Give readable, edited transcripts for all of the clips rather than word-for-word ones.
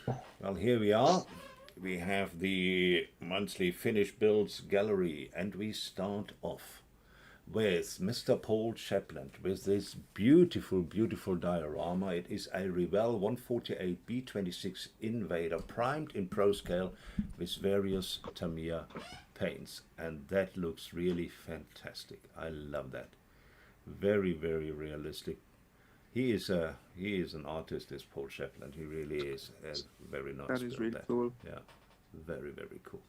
Well, here we are. We have the monthly finish builds gallery, and we start off with Mr. Paul Shepland with this beautiful, beautiful diorama. It is a Revell 148 B26 Invader primed in pro scale with various Tamiya paints, and that looks really fantastic. I love that. Very, very realistic. He is an artist, this Paul Shepland. He really is. A very nice That is build really there. cool. Yeah, very, very cool.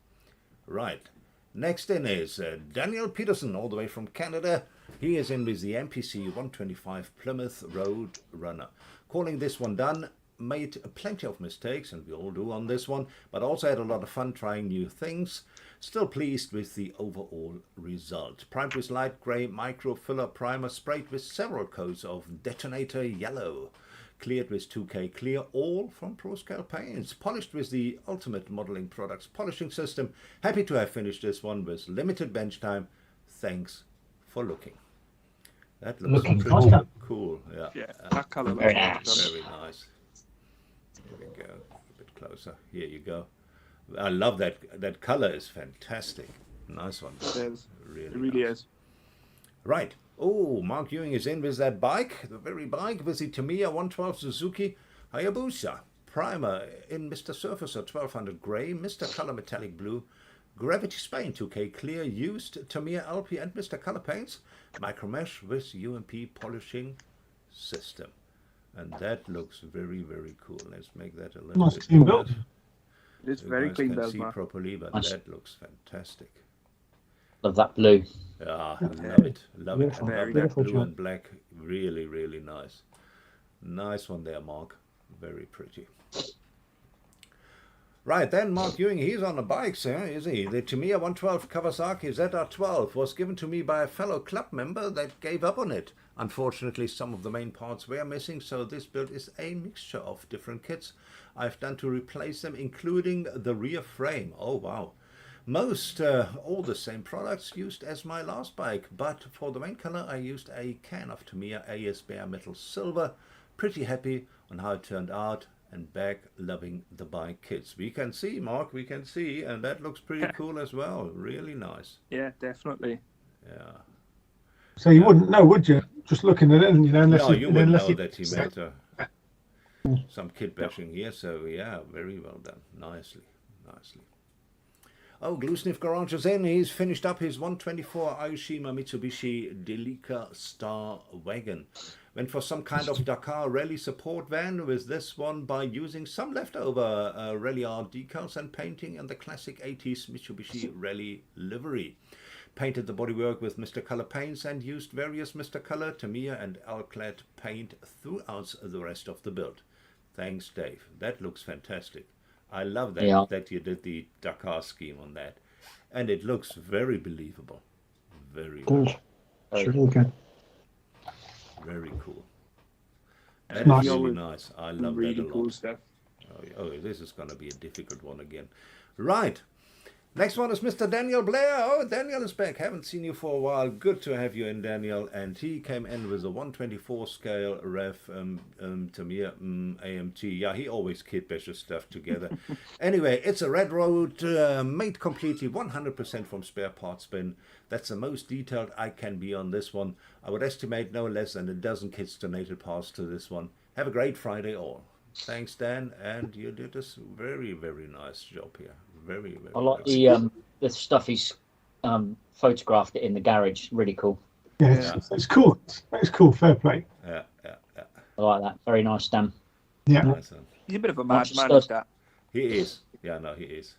Right. Next in is Daniel Peterson, all the way from Canada. He is in with the MPC 125 Plymouth Road Runner. Calling this one done, made plenty of mistakes, and we all do on this one, but also had a lot of fun trying new things. Still pleased with the overall result. Primed with light grey micro filler primer, sprayed with several coats of detonator yellow. Cleared with 2K clear, all from ProScale paints. Polished with the Ultimate Modeling Products polishing system. Happy to have finished this one with limited bench time. Thanks for looking. That looks Looking pretty cool. cool. Yeah, Yeah, that colour looks Very really nice. good. very nice. Here we go. A bit closer. Here you go. I love that color is fantastic. Nice one. It is. Really It really nice. is. Right. Oh, Mark Ewing is in with that bike, the very bike with the Tamiya 112 Suzuki Hayabusa. Primer in Mr. Surfacer 1200 Grey, Mr. Color Metallic Blue, Gravity Spain 2K Clear, used Tamiya LP and Mr. Color Paints, Micromesh with UMP polishing system. And that looks very, very cool. Let's make that a little Nice bit clean bigger build. It is so you very guys clean can build, see Mark. properly, but Nice. that looks fantastic. Love that blue. Yeah, love it. Love it. Beautiful. Love Very that Beautiful blue job. and black. Really, really nice. Nice one there, Mark. Very pretty. Right, then Mark Ewing, he's on the bikes, is he? The Tamiya 112 Kawasaki ZR12 was given to me by a fellow club member that gave up on it. Unfortunately, some of the main parts were missing, so this build is a mixture of different kits I've done to replace them, including the rear frame. Oh, wow. Most all the same products used as my last bike, but for the main color I used a can of Tamiya AS Bare Metal Silver. Pretty happy on how it turned out, and back loving the bike kits. We can see, Mark, we can see, and that looks pretty cool as well. Really nice. Yeah, definitely. Yeah. So you wouldn't know, would you? Just looking at it, and unless No, you would unless know you that he made some kit bashing here, so yeah, very well done. Nicely, nicely. Oh, Glusniff Garage is in. He's finished up his 124 Aoshima Mitsubishi Delica Star Wagon. Went for some kind of Dakar rally support van with this one by using some leftover Rally Art decals and painting and the classic 80s Mitsubishi Rally livery. Painted the bodywork with Mr. Color paints and used various Mr. Color, Tamiya and Alclad paint throughout the rest of the build. Thanks, Dave. That looks fantastic. I love that, Yeah. that you did the Dakar scheme on that. And it looks very believable. Very, good. It's really good. very cool. It's That nice. is really nice. I love that Really a lot. cool stuff. Oh, this is going to be a difficult one again. Right. Next one is Mr. Daniel Blair. Oh, Daniel is back. Haven't seen you for a while. Good to have you in, Daniel. And he came in with a 124 scale Rev Tamiya AMT. Yeah, he always kit bashes stuff together. Anyway, it's a red road made completely 100% from spare parts bin. That's the most detailed I can be on this one. I would estimate no less than a dozen kits donated parts to this one. Have a great Friday all. Thanks, Dan, and you did this very, very nice job here. Very, very I like nice. the stuff he's photographed it in the garage. Really cool. Yeah. It's cool. It's cool. Fair play. Yeah. I like that. Very nice, Dan. Yeah. Nice one. He's a bit of a Much madman, stuff. is that? He is. Yeah, no, he is.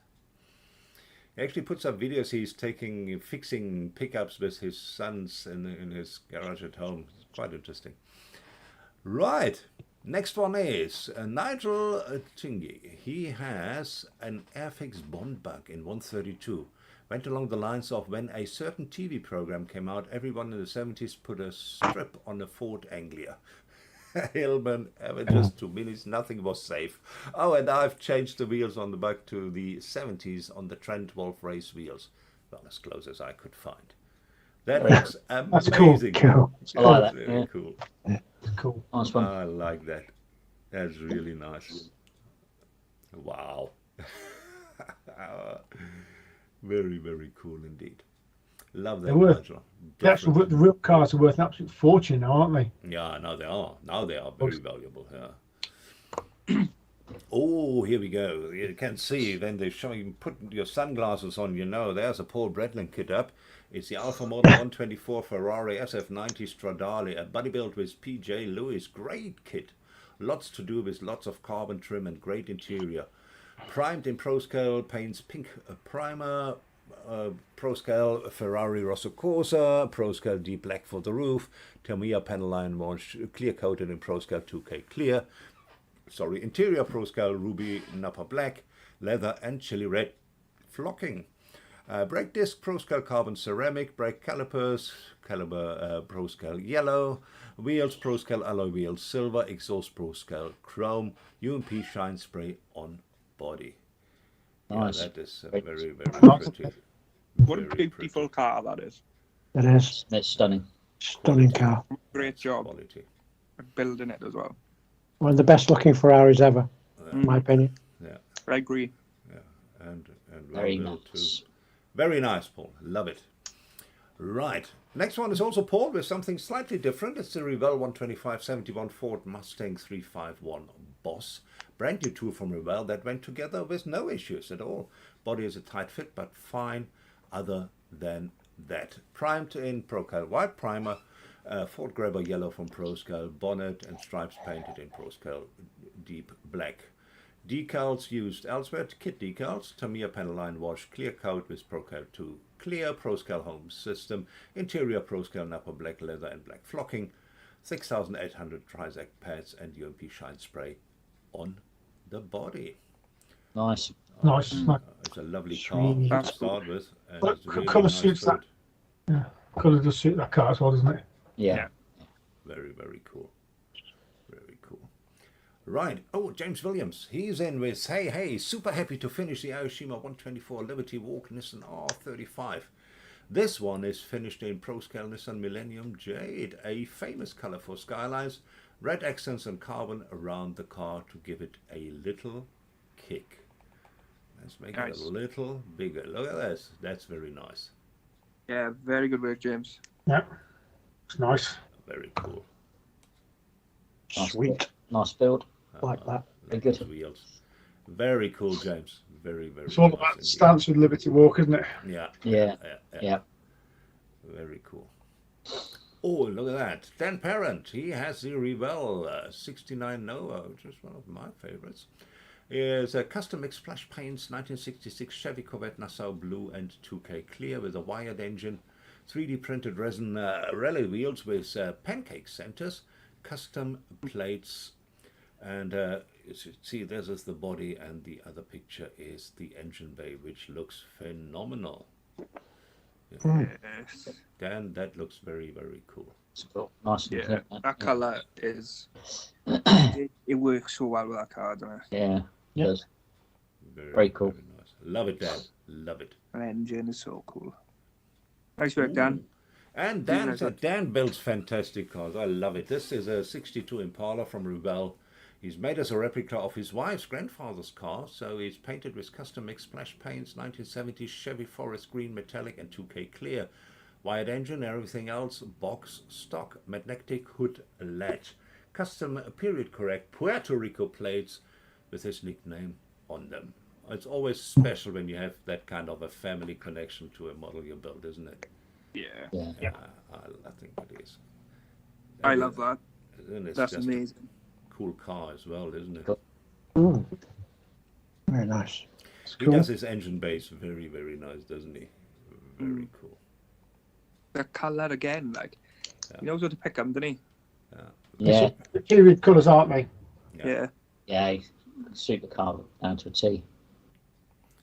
He actually puts up videos he's fixing pickups with his sons in his garage at home. It's quite interesting. Right. Next one is Nigel Tingy. He has an Airfix Bond bug in 132. Went along the lines of when a certain TV program came out, everyone in the 70s put a strip on a Ford Anglia. Hillman, Avengers, 2 minis, nothing was safe. Oh, and I've changed the wheels on the bug to the 70s on the Trent Wolf race wheels. Well, as close as I could find. That looks That's cool. amazing. Cool. Yeah, I like that. very Yeah. cool. It's cool. Nice one. I like that. That's really nice. Wow. Very, very cool indeed. Love that They're worth- modular. The actual the real cars are worth an absolute fortune now, aren't they? Yeah, now they are. Now they are very valuable. Yeah. Oh, here we go. You can see then they're showing. Put your sunglasses on. You know, there's a Paul Bredlin kit up. It's the Alpha Model 124 Ferrari SF90 Stradale, a body built with PJ Lewis. Great kit. Lots to do with lots of carbon trim and great interior. Primed in Pro Scale paints pink primer. Pro Scale Ferrari Rosso Corsa, Pro Scale Deep Black for the roof, Tamiya panel line wash, clear coated in Pro Scale 2K clear. Sorry, interior Pro Scale Ruby Napa Black, leather and chili red flocking. Brake disc Pro Scale carbon ceramic, brake calipers caliber Pro Scale yellow, wheels Pro Scale alloy wheels silver, exhaust Pro Scale chrome, UMP shine spray on body. Nice. Yeah, that is Great. very, very Nice. pretty. What a Very beautiful car that is. It is. It's stunning. Stunning Quality. car. Great job Quality. of building it as well. One of the best looking Ferraris ever, in my opinion. Yeah, I agree. and Very well built nice. too. Very nice, Paul. Love it. Right. Next one is also Paul with something slightly different. It's the Revell 125/71 Ford Mustang 351 Boss. Brand new tool from Revell that went together with no issues at all. Body is a tight fit, but fine other than that. Primed in Procal white primer, Ford Grabber yellow from ProScale, bonnet and stripes painted in ProScale deep black. Decals used elsewhere, kit decals, Tamiya panel line wash, clear coat with Procal 2 clear, ProScale home system, interior ProScale Napa black leather and black flocking, 6,800 Trizac pads and UMP shine spray on the body. Nice. Nice. It's a lovely car Sweet. to start with. And But it's really colour nice suits that. build. Colour does suit that car as well, doesn't it? Yeah. Very, very cool. Very cool. Right. Oh, James Williams. He's in with, hey, super happy to finish the Aoshima 124 Liberty Walk Nissan R35. This one is finished in ProScale Nissan Millennium Jade, a famous color for Skylines. Red accents and carbon around the car to give it a little kick. Let's make it Nice. a little bigger. Look at this. That's very nice. Yeah, very good work, James. Yeah. It's nice. Very cool. Nice Sweet. build. Nice build. Like that. Very Those good. wheels. Very cool, James. Very, very It's all nice about indeed. stance with Liberty Walk, isn't it? Yeah. Yeah. Yeah. Very cool. Oh, look at that. Dan Parent. He has the Revell 69 Nova, which is one of my favorites. It's a custom mixed splash paints 1966 Chevy Corvette Nassau Blue and 2K Clear with a wired engine, 3D printed resin rally wheels with pancake centers, custom plates, and you should see this is the body, and the other picture is the engine bay, which looks phenomenal. Yes. Dan, that looks very, very cool. It's cool. Nice and Yeah, clean. that colour is. it works so well with that car, doesn't it? Yeah. Yeah. Does. Very, Very cool. Very nice. Love it, Dan. Love it. The engine is so cool. Nice work, Dan. And Really Dan, nice one. Dan builds fantastic cars. I love it. This is a 62 Impala from Revell. He's made us a replica of his wife's grandfather's car, so he's painted with custom mixed splash paints, 1970s Chevy Forest Green Metallic and 2K Clear. Wired engine, everything else, box, stock, magnetic hood latch. Custom period correct Puerto Rico plates with his nickname on them. It's always special when you have that kind of a family connection to a model you build, isn't it? Yeah. Yeah. I think it is. I love that. And it's That's just amazing. a cool car as well, isn't it? Cool. Ooh. Very nice. It's He cool. does his engine base very, very nice, doesn't he? Very cool. The colour again, like, he knows what to pick up, doesn't he? Yeah. The period colours, aren't they? Yeah. Yeah. Supercar down to a T.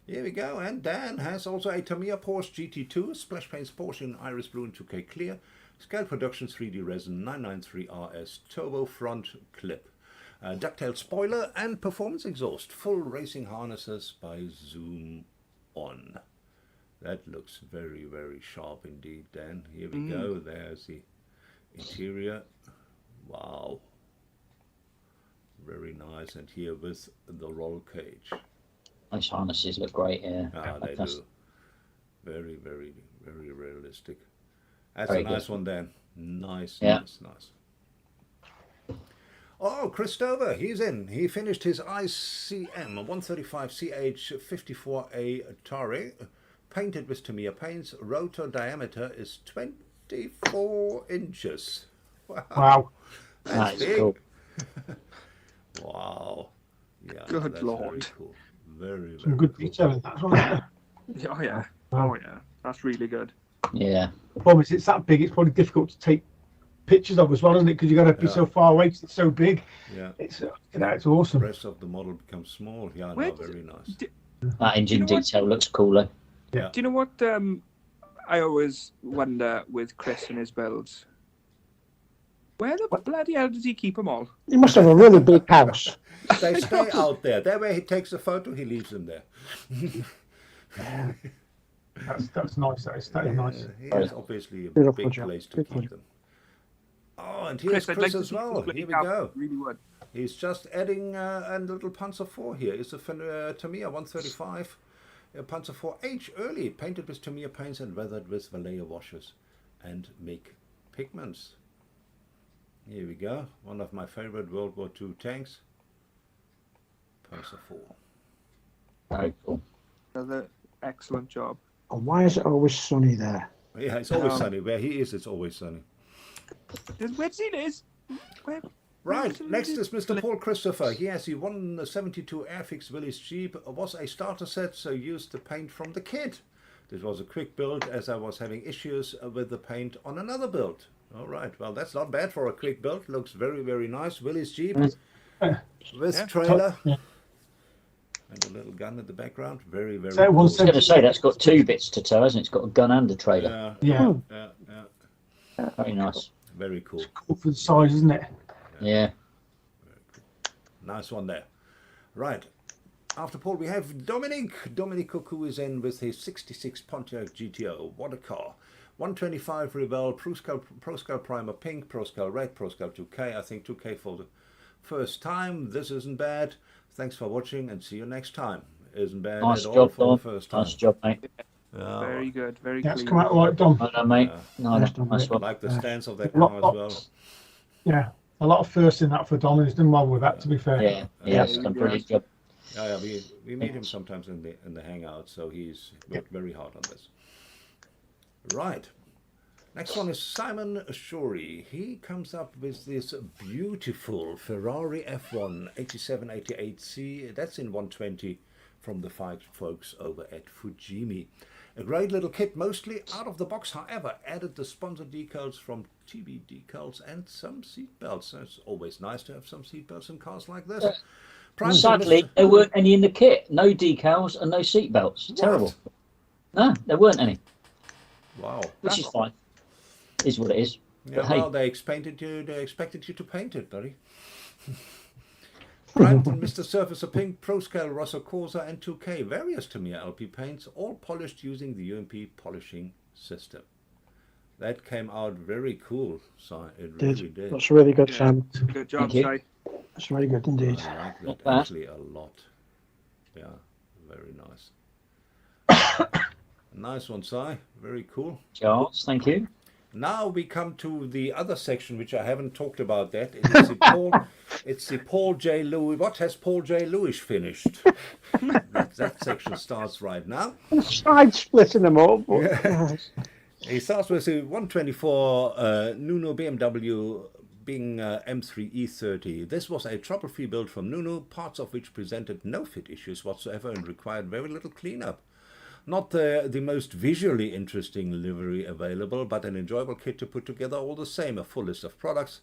Here we go. And Dan has also a Tamiya Porsche GT2, splash paints Porsche in Iris Blue and 2K Clear, Scale Productions 3D Resin 993 RS Turbo front clip, ducktail spoiler and performance exhaust, full racing harnesses by Zoom On. That looks very, very sharp indeed, Dan. Here we go. There's the interior. Wow. Very nice. And here with the roll cage. Those harnesses look great. Yeah. They do. Fantastic. Very, very, very realistic. That's Very a nice good. one, Dan. Nice, Yeah. nice. Oh, Christopher, he's in. He finished his ICM 135 CH54A Atari, painted with Tamiya paints. Rotor diameter is 24 inches. Wow. That is big. cool. Wow. Yeah, Good that's Lord. very cool. Very, very Some good cool. detail in that as well. Isn't there? Oh yeah. Oh yeah. That's really good. Yeah. The problem is it's that big. It's probably difficult to take pictures of as well, isn't it? Because you got to be Yeah. so far away. 'Cause it's so big. Yeah. It's it's awesome. The rest of the model becomes small. Yeah, Where no, does very nice. That engine You know what? detail looks cooler. Do you know what I always wonder with Chris and his builds? Where the bloody hell does he keep them all? You must have a really big house. They stay out there. That way he takes a photo, he leaves them there. That's nice. That is nice. He has obviously a Beautiful big job. place to Beautiful keep job. them. Oh, and here's I'd Chris to as see well. this Here we bloody go. house. Really would. He's just adding a little Panzer 4 here. It's a Tamiya 135 Panzer 4H early, painted with Tamiya paints and weathered with Vallejo washers and MIG pigments. Here we go. One of my favorite World War II tanks. Panzer 4. Very cool. Another excellent job. And why is it always sunny there? Yeah, it's always sunny. Where he is, it's always sunny. Where does he live? Where? Right, next is Mr. Paul Christopher. He has the 172 Airfix Willys Jeep. Was a starter set, so used the paint from the kit. This was a quick build as I was having issues with the paint on another build. All right, well, that's not bad for a quick build. Looks very, very nice. Willys Jeep with trailer. Yeah. And a little gun in the background. Very, very So cool. I was going to say that's got two bits to tow, hasn't it? It's got a gun and a trailer. Yeah, Yeah. Very nice. very cool. Cool for the size, isn't it? Yeah. Nice one there. Right. After Paul, we have Dominic. Dominic Cuckoo is in with his 66 Pontiac GTO. What a car. 125 Rebel, Proscal Primer Pink, Proscal Red, Proscal 2K. I think 2K for the first time. This isn't bad. Thanks for watching and see you next time. Isn't bad Nice at all job, for Dom. the first time. Nice job, mate. Yeah, Very good. Very Yeah, it's clean. come out right, Dom. Well done, mate. Yeah. Nice I one. like the stance of that A lot- car as well. Yeah, a lot of first in that for Dom, and he's done well with that. To be fair. Yeah, yeah, it's done a brilliant job. Yeah, we meet him sometimes in the hangout, so he's worked very hard on this. Right. Next one is Simon Shorey. He comes up with this beautiful Ferrari F1 8788C. That's in 120 from the five folks over at Fujimi. A great little kit, mostly out of the box, however, added the sponsor decals from TV decals and some seat belts. So it's always nice to have some seat belts in cars like this. Prime Sadly, there weren't any in the kit. No decals and no seat belts. Terrible. No, there weren't any, Wow. which is fine. Is what it is. Yeah, But hey, well, they expected you to paint it, buddy. Primed and Mr. Surfacer Pink, ProScale, Rosso Corsa, and 2K. Various Tamiya LP paints, all polished using the UMP polishing system. That came out very cool, so it really did. That's really good, Yeah. Sam. Good job, Thank you. Si. That's really good indeed. I like Not that bad. actually a lot. Yeah, very nice. Nice one, Si. Very cool. Charles, thank you. Now we come to the other section, which I haven't talked about that. It's the Paul J. Lewis. What has Paul J. Lewis finished? that section starts right now. Side splitting them up. He starts with the 124 Nuno BMW Bing M3 E30. This was a trouble-free build from Nuno, parts of which presented no fit issues whatsoever and required very little cleanup. Not the most visually interesting livery available, but an enjoyable kit to put together all the same. A full list of products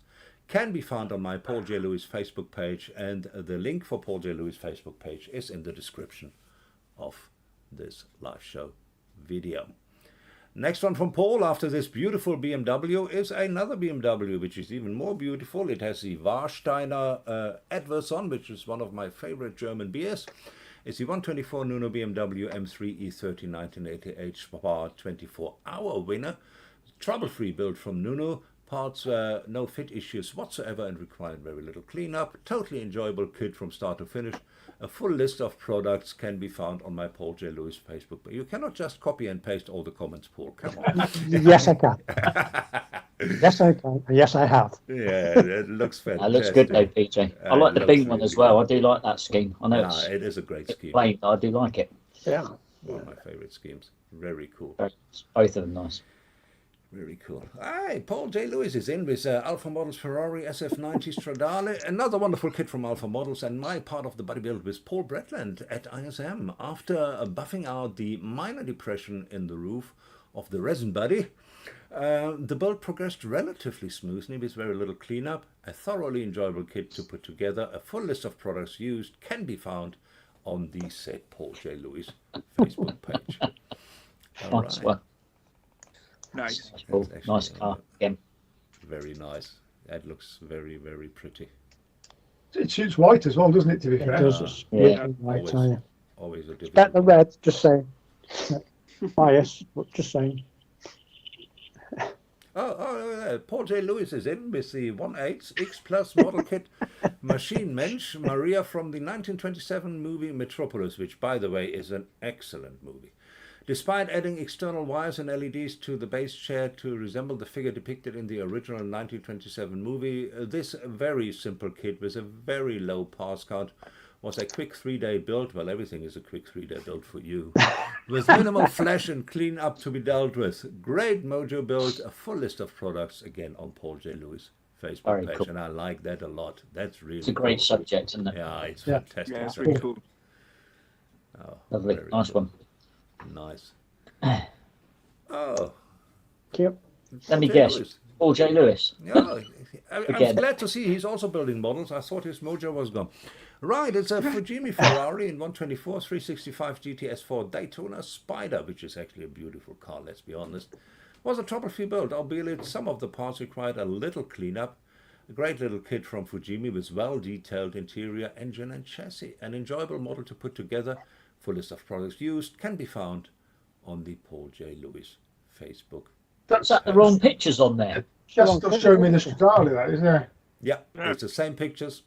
can be found on my Paul J. Lewis Facebook page, and the link for Paul J. Lewis Facebook page is in the description of this live show video. Next one from Paul after this beautiful BMW is another BMW, which is even more beautiful. It has the Warsteiner Adverson, which is one of my favorite German beers. It's the 124 Nuno BMW M3 E30 1988 Spa 24-hour winner. Trouble-free build from Nuno, Parts were no fit issues whatsoever and required very little cleanup. Totally enjoyable kit from start to finish. A full list of products can be found on my Paul J. Lewis Facebook. But you cannot just copy and paste all the comments, Paul. Come on. Yes, I can. Yes, I can. Yes, I have. Yeah, it looks fantastic. That looks good though, PJ. I like the looks bean one really as well. good. I do like that scheme. I know Yeah, it's it is a great scheme. plain, but I do like it. Yeah. One of my favorite schemes. Very cool. Both of them nice. Very cool. Hey, Paul J. Lewis is in with Alpha Models Ferrari SF90 Stradale. Another wonderful kit from Alpha Models and my part of the buddy build with Paul Bretland at ISM. After buffing out the minor depression in the roof of the resin buddy, the build progressed relatively smoothly with very little cleanup. A thoroughly enjoyable kit to put together. A full list of products used can be found on the said Paul J. Lewis Facebook page. All Nice right. one. Nice. Cool. That's Nice actually, car again. Very nice. That looks very, very pretty. It shoots white as well, doesn't it, to be It fair? does. It's Yeah. really white, Always. tell you. Always a difficult. Better the red, just saying. Bias, but just saying. Paul J. Lewis is in with the 1/8 X Plus model kit Machine Mensch Maria from the 1927 movie Metropolis, which, by the way, is an excellent movie. Despite adding external wires and LEDs to the base chair to resemble the figure depicted in the original 1927 movie, this very simple kit with a very low parts count was a quick 3-day build. Well, everything is a quick 3-day build for you. With minimal flash and clean up to be dealt with. Great mojo build, a full list of products, again, on Paul J. Lewis Facebook Very page. cool. And I like that a lot. That's really It's a great cool. subject, isn't it? Yeah, it's Yeah. fantastic. Yeah, it's Very really cool. Oh, Lovely. very Nice cool. one. Nice. Oh, Cute. Let me J. guess. Lewis. Paul J. Lewis. Yeah, I'm Again. glad to see he's also building models. I thought his mojo was gone. Right, it's a Fujimi Ferrari in 124 365 GTS4 Daytona Spider, which is actually a beautiful car, let's be honest. Was a trouble-free build, albeit some of the parts required a little cleanup. A great little kit from Fujimi with well-detailed interior, engine and chassis. An enjoyable model to put together. Full list of products used can be found on the Paul J. Lewis Facebook. Is that the wrong pictures on there? Just still showing me the Stradale, that, isn't it? Yeah, it's the same pictures.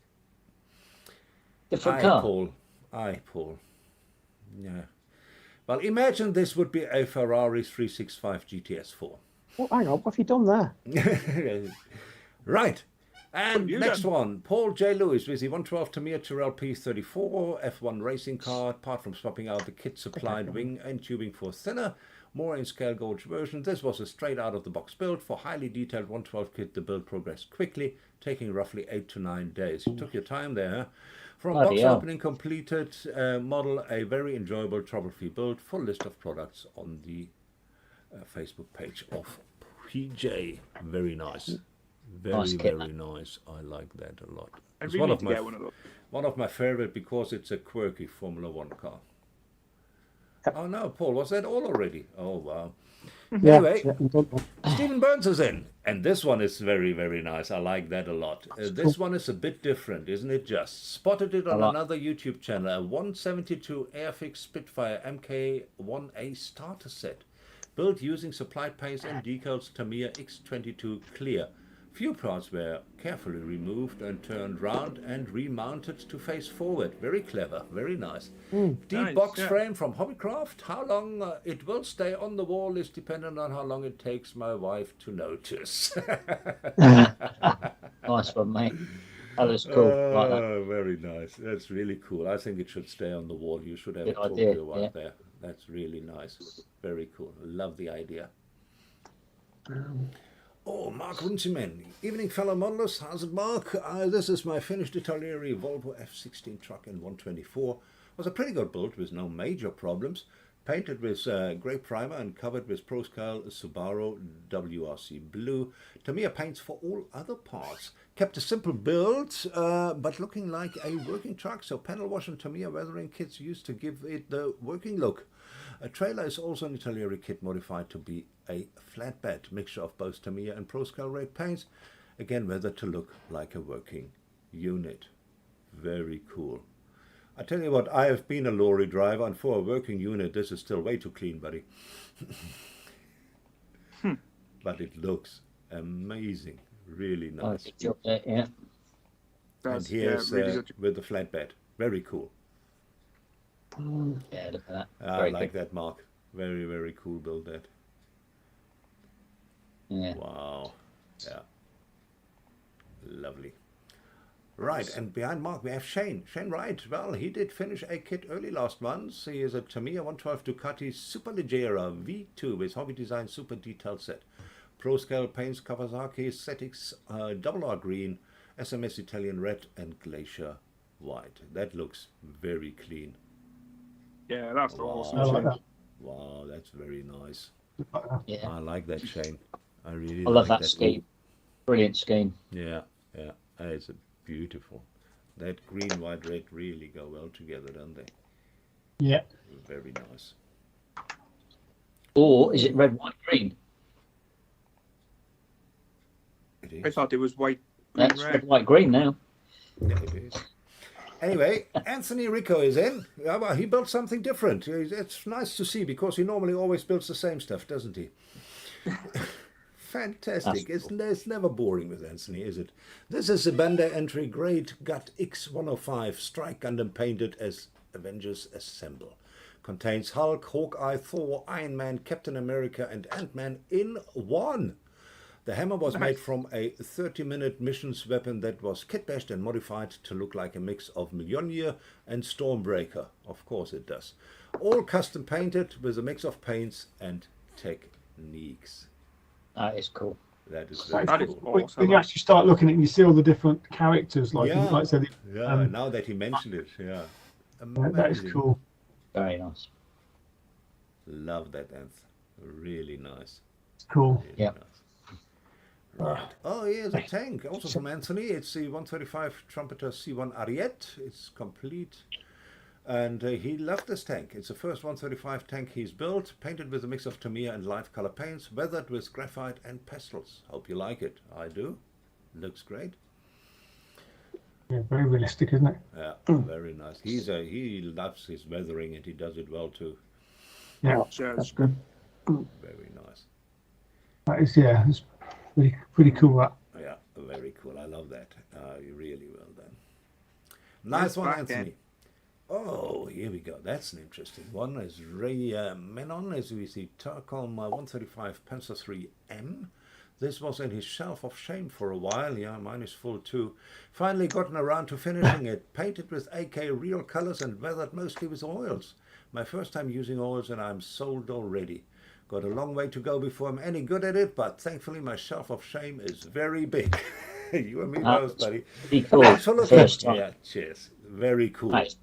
Different car. Aye, Paul. Yeah. Well, imagine this would be a Ferrari 365 GTS4. Oh, hang on, what have you done there? Right. And What have you next done? one, Paul J. Lewis with the 112 Tamiya Tyrrell P34 F1 racing car. Apart from swapping out the kit supplied wing and tubing for thinner, more in scale gauge version, this was a straight out of the box build. For highly detailed 112 kit, the build progressed quickly, taking roughly 8 to 9 days. You took your time there, huh? From Bloody box hell. opening completed, model a very enjoyable trouble-free build. Full list of products on the Facebook page of PJ. Very nice. Very, Nice kit, very nice. I like that a lot. I It's really need to get one of those. one of my favorite because it's a quirky Formula One car. Oh no, Paul, was that all already? Oh wow. Yeah, Anyway, yeah, you done one. Stephen Burns is in, and this one is very, very nice. I like that a lot. This one is a bit different, isn't it? Just spotted it on like- another YouTube channel. A 172 Airfix Spitfire MK1A starter set, built using supplied paints and decals Tamiya X22 Clear. Few parts were carefully removed and turned round and remounted to face forward. Very clever, very nice. Deep Nice, box yeah. frame from Hobbycraft. How long it will stay on the wall is dependent on how long it takes my wife to notice. Nice one, mate. That looks cool. Like that. Oh, very nice. That's really cool. I think it should stay on the wall. You should have Good a idea, Tokyo one yeah. there. That's really nice. Very cool. Love the idea. Oh, Mark Runciman. Evening, fellow modelers. How's it, Mark? This is my finished Italieri Volvo F16 truck in 124. Was a pretty good build with no major problems. Painted with grey primer and covered with Proscal Subaru WRC Blue. Tamiya paints for all other parts. Kept a simple build, but looking like a working truck. So panel wash and Tamiya weathering kits used to give it the working look. A trailer is also an Italieri kit modified to be a flatbed, mixture of both Tamiya and Proscal ray paints. Again, weathered to look like a working unit. Very cool. I tell you what, I have been a lorry driver, and for a working unit, this is still way too clean, buddy. But it looks Amazing. Really Oh, nice. good job there, yeah. And That's here's really good. with the flatbed. Very cool. Yeah, look at that. I Very like good. that, Mark. Very, very cool build that. Yeah. Wow. Yeah. Lovely. Right, and behind Mark we have Shane. Shane Wright. Well, he did finish a kit early last month. He is a Tamiya 112 Ducati Superleggera V2 with Hobby Design Super Detail Set. Pro Scale Paints Kawasaki Aesthetics Double R Green, SMS Italian Red, and Glacier White. That looks very clean. Yeah, that's Wow. awesome. I like Shane. that. Wow, that's very nice. Yeah. I like that, Shane. I really I love like that scheme. Brilliant scheme. Yeah, yeah. It's a beautiful. That green, white, red really go well together, don't they? Yeah. Very nice. Or is it red, white, green? It I is. thought it was white, green, That's red. red, white, green now. Yeah, it is. Anyway, Anthony Rico is in. Yeah, well, he built something different. It's nice to see because he normally always builds the same stuff, doesn't he? Fantastic. It's never boring with Anthony, is it? This is the Bandai entry Great Gut X105 Strike Gundam painted as Avengers Assemble. Contains Hulk, Hawkeye, Thor, Iron Man, Captain America, and Ant-Man in one. The hammer was made from a 30-minute missions weapon that was kit-bashed and modified to look like a mix of Mjolnir and Stormbreaker. Of course it does. All custom painted with a mix of paints and techniques. That is cool. That is very That is cool. awesome. When you actually start looking at it and you see all the different characters, like Yeah. like I said, Yeah, now that he mentioned it, yeah. that is Amazing. cool. Very nice. Love that, Anth. Really nice. It's cool. Really Yeah. nice. Right. Oh, here's a tank, also from Anthony. It's the 135 Trumpeter C1 Ariete. It's complete. And he loved this tank. It's the first 135 tank he's built, painted with a mix of Tamiya and light color paints, weathered with graphite and pastels. Hope you like it. I do. Looks great. Yeah, very realistic, isn't it? Yeah, very nice. He loves his weathering and he does it well too. Yeah, Sure. that's good. Very nice. That is, yeah, it's pretty cool. That. Yeah, very cool. I love that. Really well done. Nice one, back Anthony. end. Oh, here we go. That's an interesting one. Is Ray Menon, as we see, Turcom 135 Panzer 3M. This was in his shelf of shame for a while. Yeah, mine is full too. Finally gotten around to finishing it. Painted with AK real colors and weathered mostly with oils. My first time using oils and I'm sold already. Got a long way to go before I'm any good at it, but thankfully my shelf of shame is very big. You and me both, buddy. Pretty cool. Thanks for looking. First time. Yeah, cheers. Very cool. That is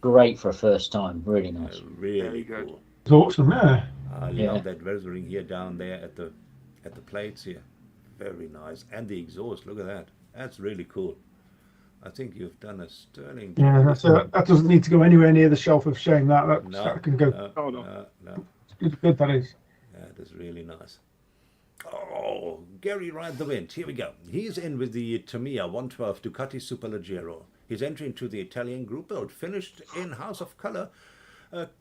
great for a first time. Really nice. Really Very good. cool. It's awesome, yeah. I Yeah. love that weathering here down there at the plates here. Very nice. And the exhaust, look at that. That's really cool. I think you've done a sterling job. Yeah, that doesn't need to go anywhere near the shelf of shame. That can go. Oh, no. no. Good, that is. That is really nice. Oh, Gary Ride the Wind. Here we go. He's in with the Tamiya 112 Ducati Superleggero. His entry into the Italian group build, finished in House of Color,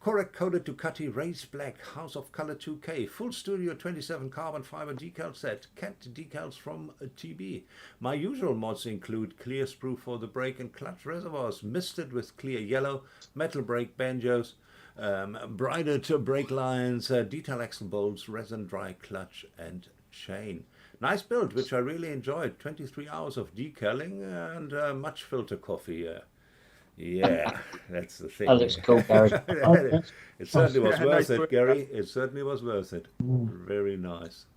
correct coded Ducati Race Black House of Color 2K, full Studio 27 carbon fiber decal set, cat decals from TB. My usual mods include clear sprue for the brake and clutch reservoirs, misted with clear yellow, metal brake banjos, brighted brake lines, detail axle bolts, resin dry clutch and chain. Nice build, which I really enjoyed. 23 hours of decaling and much filter coffee. Yeah, that's the thing. That looks cool, Gary. It certainly was Yeah, worth nice it, work. Gary. It certainly was worth it. Very nice.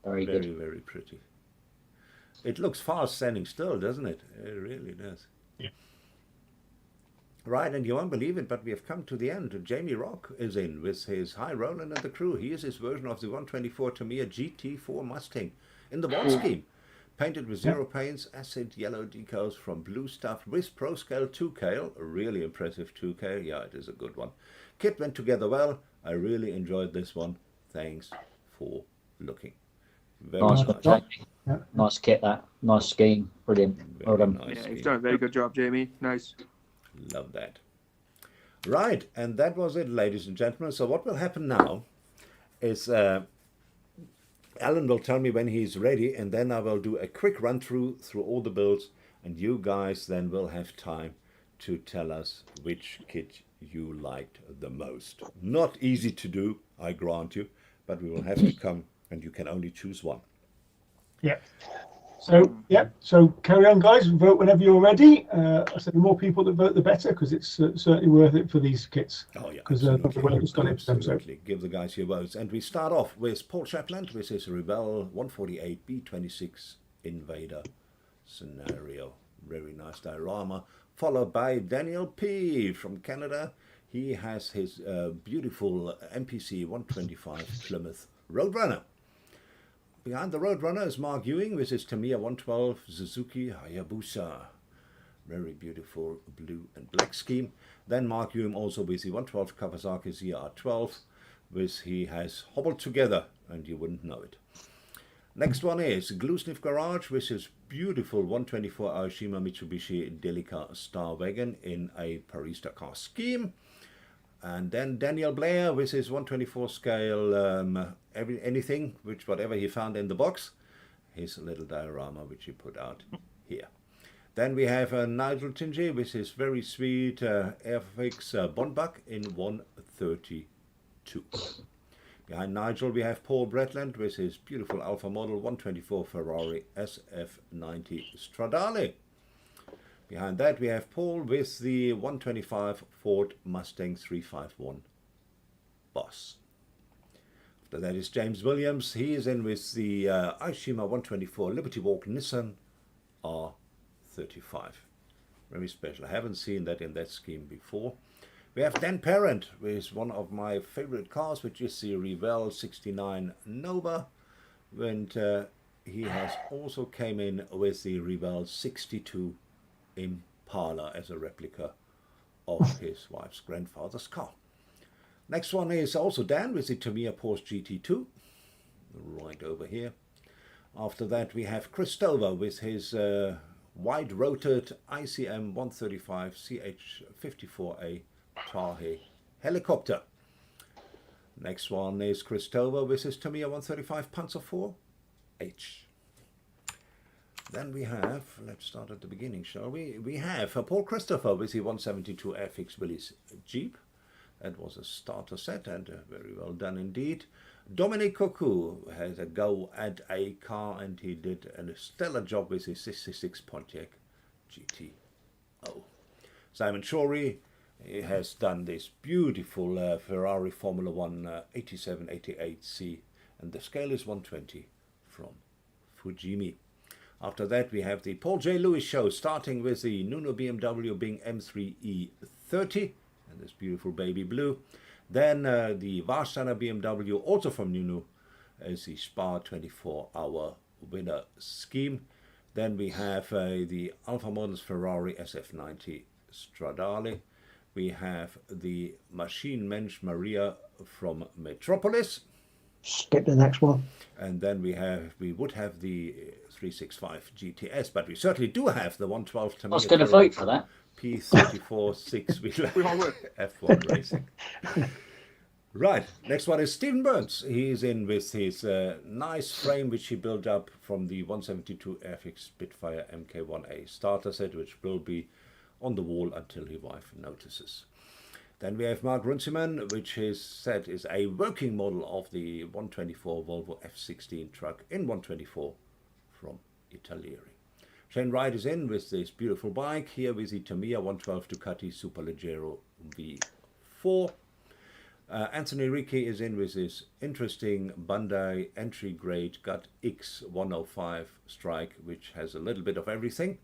Very Very, good. very pretty. It looks fast standing still, doesn't it? It really does. Yeah. Right, and you won't believe it, but we have come to the end. Jamie Rock is in with his Hi Roland and the crew. He is his version of the 124 Tamiya GT4 Mustang in the ball scheme. Painted with zero paints, acid yellow decals from Blue Stuff with Pro Scale 2K. A really impressive 2K. Yeah, it is a good one. Kit went together well. I really enjoyed this one. Thanks for looking. Very Nice nice. one, Jamie. Yeah. Nice kit, that. Nice scheme. Brilliant. Well Very done. nice Yeah, scheme. he's done a very good job, Jamie. Nice. Love that. Right, and that was it, ladies and gentlemen. So what will happen now is Alan will tell me when he's ready, and then I will do a quick run through all the builds, and you guys then will have time to tell us which kit you liked the most. Not easy to do, I grant you, but we will have to come, and you can only choose one. Yeah. So yeah, so carry on, guys, and vote whenever you're ready. I said the more people that vote, the better, because it's certainly worth it for these kits. Oh yeah, because absolutely. Give the guys your votes, and we start off with Paul Shapland with his Rebel 148 B26 Invader scenario. Very nice diorama. Followed by Daniel P from Canada. He has his beautiful MPC 125 Plymouth Roadrunner. Behind the Roadrunner is Mark Ewing with his Tamiya 112 Suzuki Hayabusa. Very beautiful blue and black scheme. Then Mark Ewing also with the 112 Kawasaki ZR12, which he has hobbled together, and you wouldn't know it. Next one is Gluesniff Garage with his beautiful 124 Aoshima Mitsubishi Delica Star Wagon in a Paris-Dakar scheme. And then Daniel Blair with his 124 scale anything, whatever he found in the box, his little diorama which he put out here. Then we have Nigel Tingy with his very sweet Airfix Bondbuck in 132. Behind Nigel we have Paul Bretland with his beautiful Alpha Model 124 Ferrari SF90 Stradale. Behind that we have Paul with the 125 Ford Mustang 351 Boss. After that is James Williams. He is in with the Aoshima 124 Liberty Walk Nissan R35. Very special. I haven't seen that in that scheme before. We have Dan Parent with one of my favorite cars, which is the Revell 69 Nova. And he has also came in with the Revell 62 Impala as a replica of his wife's grandfather's car. Next one is also Dan with the Tamiya Porsche GT2, right over here. After that we have Chris Stover with his wide-rotated ICM 135 CH54A Tahe helicopter. Next one is Chris Stover with his Tamiya 135 Panzer IV Then we have, let's start at the beginning, shall we? We have Paul Christopher with the 172 Airfix Willys Jeep. That was a starter set and very well done indeed. Dominic Cocu had a go at a car and he did a stellar job with his 66 Pontiac GTO. Simon Shorey has done this beautiful Ferrari Formula 1 8788C and the scale is 120 from Fujimi. After that we have the Paul J. Lewis show, starting with the Nuno BMW Bing M3E30 and this beautiful baby blue. Then the Warsteiner BMW, also from Nuno, as the Spa 24-hour winner scheme. Then we have the Alfa Models Ferrari SF90 Stradale. We have the Machine Mensch Maria from Metropolis. Skip the next one. And then we would have the 365 GTS, but we certainly do have the 112 Tamiya. I was going to vote for that. P34 six-wheeler F1 racing. Right, next one is Stephen Burns. He's in with his nice frame which he built up from the 172 Airfix Spitfire MK1A starter set, which will be on the wall until his wife notices. Then we have Mark Runciman, which his set is a working model of the 124 Volvo F16 truck in 124 from Italieri. Shane Wright is in with this beautiful bike here with the Tamiya 112 Ducati Superleggero V4. Anthony Ricci is in with this interesting Bandai entry grade Gut X105 Strike, which has a little bit of everything.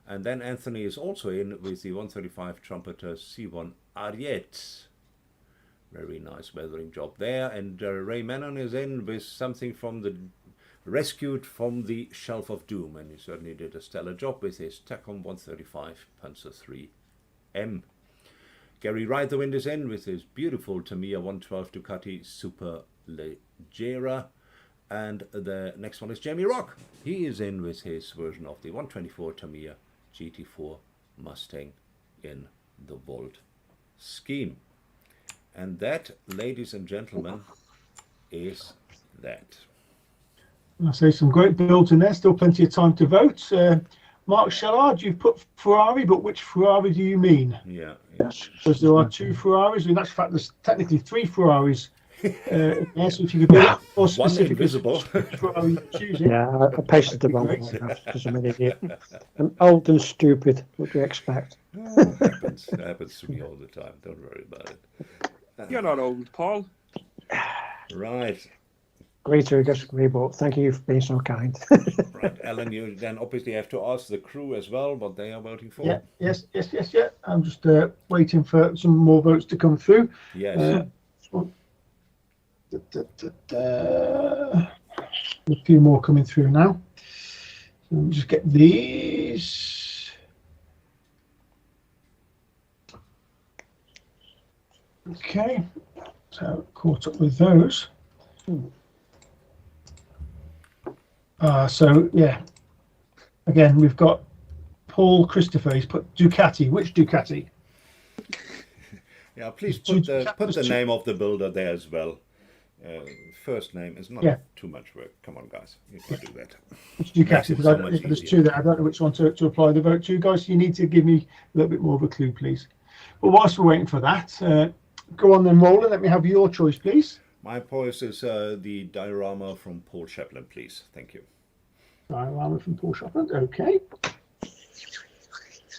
And then Anthony is also in with the 135 Trumpeter C1 Ariete. Very nice weathering job there. And Ray Menon is in with something from the rescued from the shelf of doom, and he certainly did a stellar job with his Tacom 135 Panzer III M. Gary Wright the Wind is in with his beautiful Tamiya 112 Ducati Superleggera. And the next one is Jamie Rock. He is in with his version of the 124 Tamiya GT4 Mustang in the Volt scheme. And that, ladies and gentlemen, is that. I say some great builds in there. Still plenty of time to vote. Mark Shellard, you've put Ferrari, but which Ferrari do you mean? Yeah. Yes. Because there are 2 Ferraris. In actual fact, there's technically 3 Ferraris. Yes, if you could be a little more One specific, invisible. which Ferrari you're choosing. Yeah, I pasted the wrong Great. photograph because I'm an idiot. I'm old and stupid. What do you expect? It happens to me all the time. Don't worry about it. You're not old, Paul. Right. Agree to disagree, but thank you for being so kind. Right. Alan, you then obviously have to ask the crew as well what they are voting for. Yeah, yes. I'm just waiting for some more votes to come through. Yes. A few more coming through now. So let me just get these. Okay, so caught up with those. So yeah, again we've got Paul Christopher. He's put Ducati. Which Ducati? Yeah, please put the name of the builder there as well. First name is not too much work. Come on, guys, you can do that. Which Ducati? Because there's 2 there. I don't know which one to apply the vote to, guys. So you need to give me a little bit more of a clue, please. But whilst we're waiting for that, go on then, Roland. Let me have your choice, please. My choice is the diorama from Paul Chaplin, please. Thank you. Diorama from Paul Chaplin. Okay.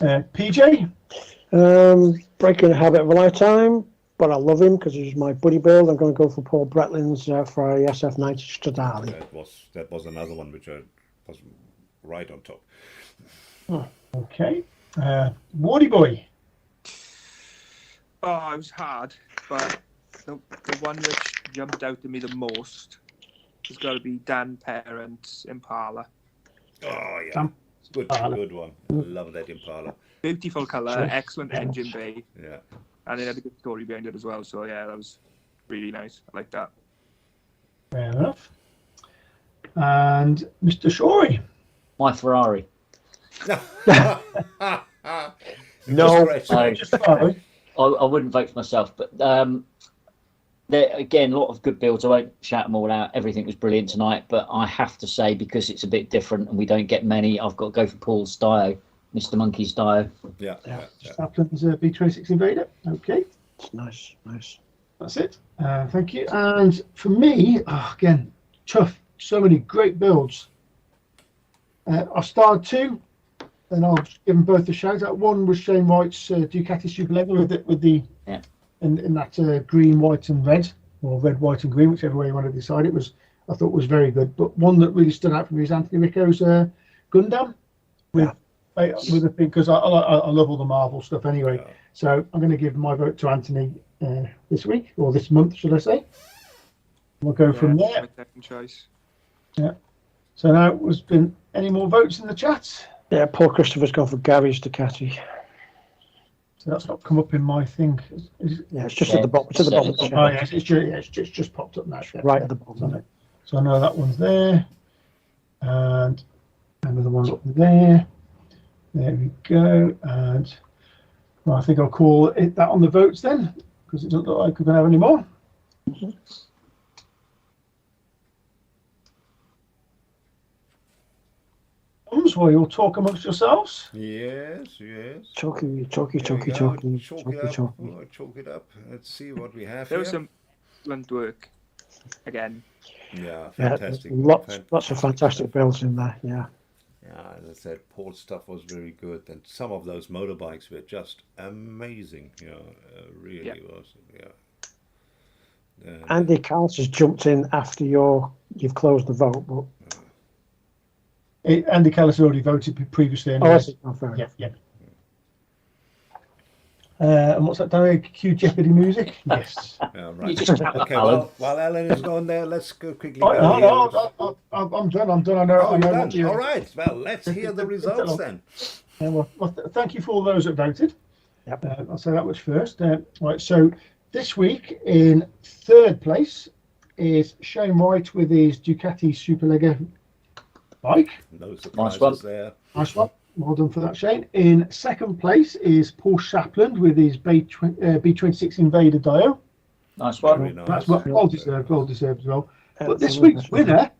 PJ. Breaking the habit of a lifetime, but I love him because he's my buddy build. I'm going to go for Paul Bretlin's Ferrari SF90 Stradale. That was another one which I was right on top. Okay. Wardy Boy. Oh, it was hard, but the one which jumped out to me the most has got to be Dan Parent's Impala. Oh yeah, good one. I love that Impala. Beautiful colour, excellent engine bay. Yeah. And it had a good story behind it as well. So yeah, that was really nice. I like that. Fair enough. And Mr. Shorey. My Ferrari. No, I wouldn't vote for myself, but there again, a lot of good builds. I won't shout them all out. Everything was brilliant tonight, but I have to say, because it's a bit different and we don't get many, I've got to go for Paul's Dio, Mr. Monkey's Dio. Yeah. Chaplin's B26 Invader. Okay. nice. That's it. Thank you. And for me, again, tough. So many great builds. I've starred 2, and I'll give them both a shout out. One was Shane Wright's Ducati Superlega with the in that green, white, and red, or red, white, and green, whichever way you want to decide. I thought was very good. But one that really stood out for me is Anthony Ricco's Gundam with a thing, because I love all the Marvel stuff anyway. Yeah. So I'm going to give my vote to Anthony this week, or this month, should I say? We'll go from there. My second choice. Yeah. So now, has been any more votes in the chat? Yeah, Paul Christopher's gone for Gary's Ducati. So that's not come up in my thing. Yeah, it's just at the bottom. It's at the bottom. Oh yeah, it's just popped up now. Right at the bottom. So I know that one's there, and another one up there. There we go. And well, I think I'll call it that on the votes then, because it doesn't look like we're going to have any more. Mm-hmm. While you'll talk amongst yourselves. Yes. Chalky. Chalk it up. Let's see what we have there here. Was some excellent work again. Yeah, fantastic. Lots of fantastic builds in there. Yeah, as I said, Paul's stuff was very good, and some of those motorbikes were just amazing. Really was. Yeah. Andy Carls has jumped in after you've closed the vote, but. Andy Callis already voted previously. Anyway. Oh, I see. Oh, fair enough. Yeah. And what's that, Danny? Cue Jeopardy music? Yes. Right. Okay, while Alan is going there, let's go quickly. I'm done. I know. All right. Well, let's hear the results then. Thank you for all those that voted. Yep. I'll say that much first. Right. So this week in 3rd place is Shane Wright with his Ducati Superlega bike. No surprises there. Nice one. Well done for that, Shane. In 2nd place is Paul Chaplin with his B26 Invader Dio. Nice one. Very nice. That's well deserved as well. But this week's winner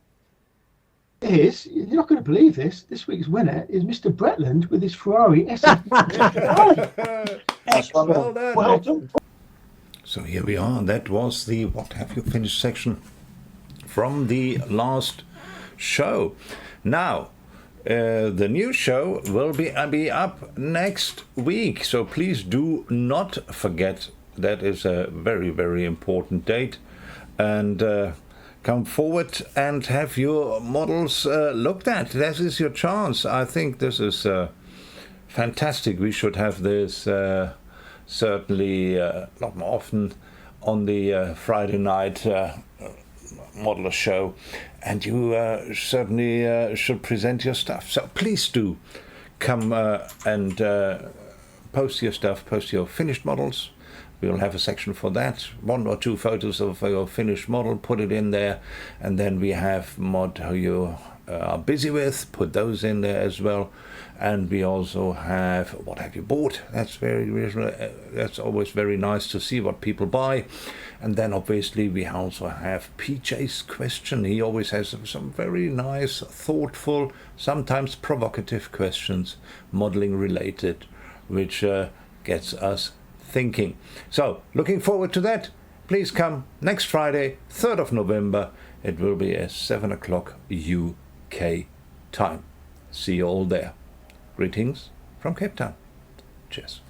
is, you're not going to believe this week's winner is Mr. Bretland with his Ferrari SF. Well done. Well done. So here we are. That was the What Have You Finished section from the last show. Now, the new show will be up next week. So please do not forget. That is a very, very important date. And come forward and have your models looked at. This is your chance. I think this is fantastic. We should have this certainly a lot more often on the Friday night modeler show. And you certainly should present your stuff. So please do come and post your stuff, post your finished models. We'll have a section for that. 1 or 2 photos of your finished model, put it in there. And then we have mod who you are busy with, put those in there as well. And we also have what have you bought. That's always very nice to see what people buy. And then obviously we also have PJ's question. He always has some very nice, thoughtful, sometimes provocative questions, modeling related, which gets us thinking. So looking forward to that. Please come next Friday, 3rd of November. It will be at 7 o'clock UK time. See you all there. Greetings from Cape Town. Cheers.